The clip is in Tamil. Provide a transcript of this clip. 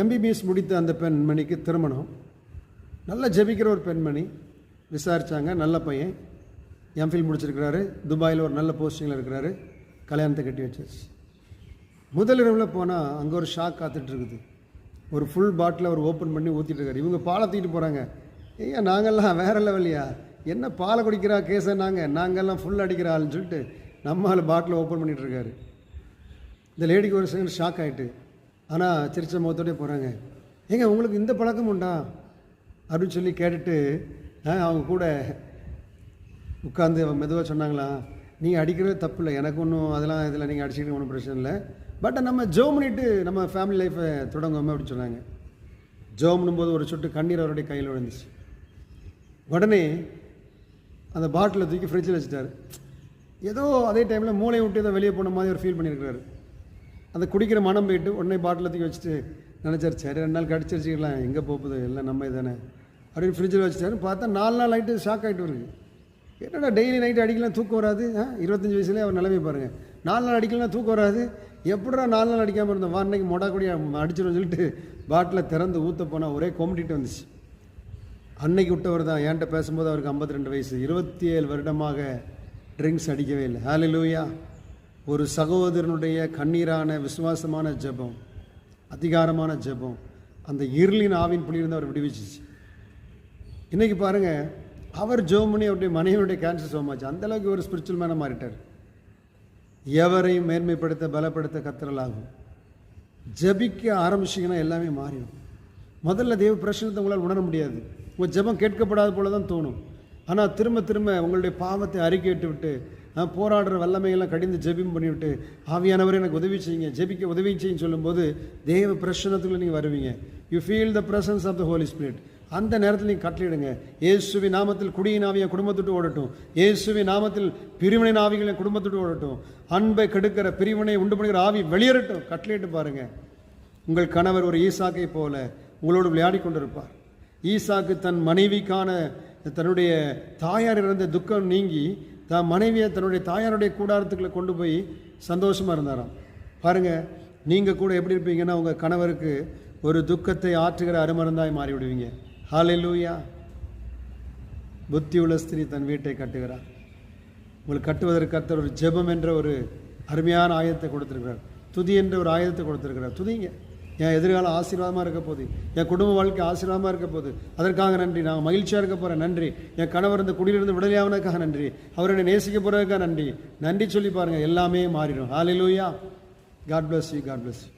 எம்பிபிஎஸ் முடித்த அந்த பெண்மணிக்கு திருமணம். நல்லா ஜெபிக்கிற ஒரு பெண்மணி. விசாரித்தாங்க, நல்ல பையன், எம்ஃபில் முடிச்சிருக்கிறாரு, துபாயில் ஒரு நல்ல போஸ்டிங்கில் இருக்கிறாரு. கல்யாணத்தை கட்டி வச்சாச்சு. முதலிரவில் போனால் அங்கே ஒரு ஷாக் காத்துட்ருக்குது. ஒரு ஃபுல் பாட்டில் அவர் ஓப்பன் பண்ணி ஊற்றிட்டு இருக்காரு. இவங்க பாலை தூக்கிட்டு போகிறாங்க. ஐயா நாங்கள்லாம் வேறு லெவல்லையா, என்ன பாலை குடிக்கிறா கேஸை நாங்கள்லாம் ஃபுல் அடிக்கிற ஆள்னு சொல்லிட்டு நம்மளால் பாட்டில் ஓப்பன் பண்ணிகிட்டு இருக்காரு. இந்த லேடிக்கு ஒரு செகண்ட் ஷாக் ஆகிட்டு, ஆனால் சிரிச்ச முகத்தோடய போகிறாங்க. ஏங்க உங்களுக்கு இந்த பழக்கம் உண்டா அப்படின்னு சொல்லி கேட்டுட்டு அவங்க கூட உட்காந்து மெதுவாக சொன்னாங்களா, நீங்கள் அடிக்கிறது தப்பு இல்லை, எனக்கு ஒன்றும் அதெல்லாம் இதில் நீங்கள் அடிச்சுக்கிட்டு ஒன்றும் பிரச்சனை இல்லை, பட் நம்ம ஜோம் பண்ணிவிட்டு நம்ம ஃபேமிலி லைஃப்பை தொடங்குவோமே அப்படின்னு சொன்னாங்க. ஜோம் பண்ணும்போது ஒரு சொட்டு கண்ணீர் அவருடைய கையில் விழுந்துச்சு. உடனே அந்த பாட்டிலை தூக்கி ஃப்ரிட்ஜில் வச்சுட்டார். ஏதோ அதே டைமில் மூளையை விட்டு ஏதோ வெளியே போன மாதிரி ஒரு ஃபீல் பண்ணியிருக்கிறாரு. அந்த குடிக்கிற மனம் போயிட்டு உடனே பாட்டில் தூக்கி வச்சுட்டு நினச்சார், சரி 2 நாள் கடிச்சிருச்சிக்கலாம், எங்கே போகுது எல்லாம் நம்ம தானே அப்படின்னு ஃப்ரிட்ஜில் வச்சுட்டாரு. பார்த்தா 4 நாள் ஆகிட்டு ஷாக் ஆகிட்டு வருது. என்னடா டெய்லி நைட்டு அடிக்கலாம் தூக்கம் வராது, 25 வயசுலேயே அவர் நிலைமை பாருங்கள். 4 நாள் அடிக்கலாம் தூக்கம் வராது, எப்படா 4 நாள் அடிக்காமல் இருந்தோம், அன்னைக்கு மொடா கொடி அடிச்சிடும் சொல்லிட்டு பாட்டில் திறந்து ஊற்ற போனால் ஒரே கொம்பிட்டு வந்துச்சு. அன்னைக்கு விட்டவர் தான். என்கிட்ட பேசும்போது அவருக்கு 52 வயசு, 27 வருடமாக ட்ரிங்க்ஸ் அடிக்கவே இல்லை. ஹல்லேலூயா. ஒரு சகோதரனுடைய கண்ணீரான விசுவாசமான ஜெபம், அதிகாரமான ஜெபம், அந்த இருளின் ஆவின் புள்ளியிலிருந்து அவர் விடுவிச்சிச்சு. இன்றைக்கி பாருங்கள், அவர் ஜெபம் பண்ணி அவருடைய மனைவியுடைய கேன்சர் சோமாச்சு. அந்தளவுக்கு ஒரு ஸ்பிரிச்சுவல் மேனாக மாறிட்டார். எவரையும் மேன்மைப்படுத்த பலப்படுத்த கத்தரலாகும். ஜெபிக்க ஆரம்பிச்சிங்கன்னா எல்லாமே மாறிடும். முதல்ல தேவ பிரச்சனத்தை உங்களால் உணர முடியாது. உங்கள் ஜெபம் கேட்கப்படாத போல தான் தோணும். ஆனால் திரும்ப திரும்ப உங்களுடைய பாவத்தை அறிக்கையிட்டு விட்டு போராடுற வல்லமையெல்லாம் கடிந்து ஜெபிம் பண்ணிவிட்டு ஆவியானவரை எனக்கு உதவி செய்யுங்க, ஜெபிக்க உதவி செய்யுன்னு சொல்லும்போது தேவ பிரசன்னத்துக்குள்ளே நீங்கள் வருவீங்க. You feel the presence of the Holy Spirit. அந்த நேரத்தில் நீங்கள் கட்டளையிடுங்க, இயேசுவின் நாமத்தில் குடியின் ஆவியை குடும்பத்துட்டு ஓடட்டும், இயேசுவின் நாமத்தில் பிரிவினை ஆவிகளை குடும்பத்துட்டு ஓடட்டும், அன்பை கெடுக்கிற பிரிவினை உண்டு பண்ணுகிற ஆவி வெளியேறட்டும். கட்டளையிட்டு பாருங்கள். உங்கள் கணவர் ஒரு ஈசாக்கை போல உங்களோடு விளையாடி கொண்டிருப்பார். ஈசாக்கு தன் மனைவிக்கான தன்னுடைய தாயார் இருந்த துக்கம் நீங்கி தான் மனைவியை தன்னுடைய தாயாருடைய கூடாரத்துக்குள்ளே கொண்டு போய் சந்தோஷமாக இருந்தாராம். பாருங்கள், நீங்கள் கூட எப்படி இருப்பீங்கன்னா உங்கள் கணவருக்கு ஒரு துக்கத்தை ஆற்றுகிற அருமருந்தாய் மாறிவிடுவீங்க. ஹல்லேலூயா. புத்தியுள்ள ஸ்திரீ தன் வீட்டை கட்டுகிறார். உங்களுக்கு கட்டுவதற்கு கர்த்தர் ஒரு ஜெபம் என்ற ஒரு அருமையான ஆயுதத்தை கொடுத்துருக்கிறார். துதி என்ற ஒரு ஆயுதத்தை கொடுத்துருக்கிறார். துதிங்க. என் எதிர்காலம் ஆசீர்வாதமாக இருக்க போகுது, என் குடும்ப வாழ்க்கை ஆசீர்வாதமாக இருக்க போகுது, அதற்காக நன்றி. நான் மகிழ்ச்சியாக இருக்க போகிறேன், நன்றி. என் கணவர் இந்த குடியிலிருந்து விடுதலையாவதற்காக நன்றி, அவர் என்னை நேசிக்க போகிறதுக்காக நன்றி. நன்றி சொல்லி பாருங்கள், எல்லாமே மாறிடும். Hallelujah. God bless you. God bless you.